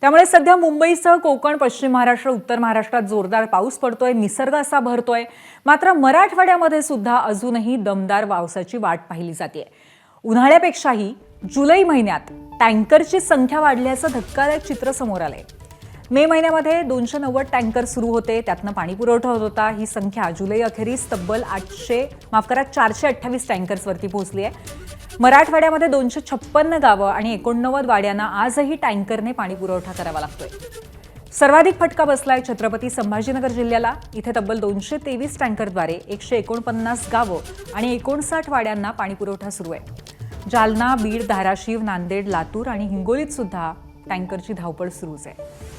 त्यामुळे सध्या मुंबईसह कोकण, पश्चिम महाराष्ट्र, उत्तर महाराष्ट्रात जोरदार पाऊस पडतोय, निसर्ग असा भरतोय. मात्र मराठवाड्यामध्ये सुद्धा अजूनही दमदार पावसाची वाट पाहिली जाते. उन्हाळ्यापेक्षाही जुलै महिन्यात टँकरची संख्या वाढल्याचं धक्कादायक चित्र समोर आलंय. मे महिन्यामध्ये 290 टँकर सुरू होते, त्यातनं पाणी पुरवठा होत होता. ही संख्या जुलै अखेरीस तब्बल 428 टँकर्सवरती पोहोचली आहे. मराठवाड्यामध्ये 256 गावं आणि 89 वाड्यांना आजही टँकरने पाणी पुरवठा करावा लागतोय. सर्वाधिक फटका बसलाय छत्रपती संभाजीनगर जिल्ह्याला. इथे तब्बल 223 टँकरद्वारे 149 गावं आणि 59 वाड्यांना पाणी पुरवठा सुरू आहे. जालना, बीड, धाराशिव, नांदेड, लातूर आणि हिंगोलीत सुद्धा टँकरची धावपळ सुरूच आहे.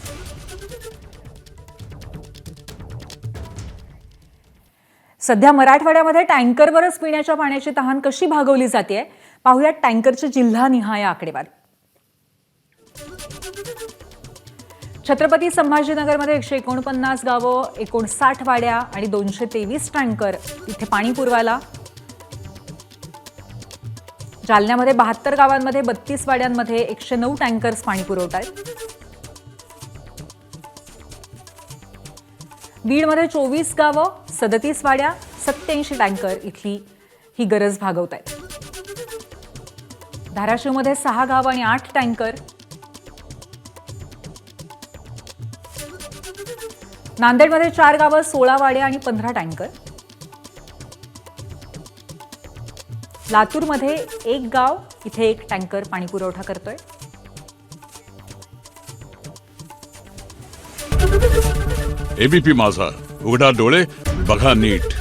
सध्या मराठवाड्यामध्ये टँकरवरच पिण्याच्या पाण्याची तहान कशी भागवली जाते पाहूयात टँकरची जिल्हानिहाय आकडेवारी. छत्रपती संभाजीनगरमध्ये 149 गावं, 59 वाड्या आणि 223 टँकर इथे पाणी पुरवायला. जालन्यामध्ये 72 गावांमध्ये 32 वाड्यांमध्ये 109 टँकर्स पाणी पुरवतायत. बीडमध्ये 24 गावं, 37 वाड्या, 87 टँकर इथली ही गरज भागवत आहेत. धाराशिवमध्ये 6 गावं आणि 8 टँकर. नांदेडमध्ये 4 गावं, 16 वाड्या आणि 15 टँकर. लातूरमध्ये 1 गाव, इथे 1 टँकर पाणी पुरवठा करतोय. एबीपी माझा, उघडा डोळे बघा नीट.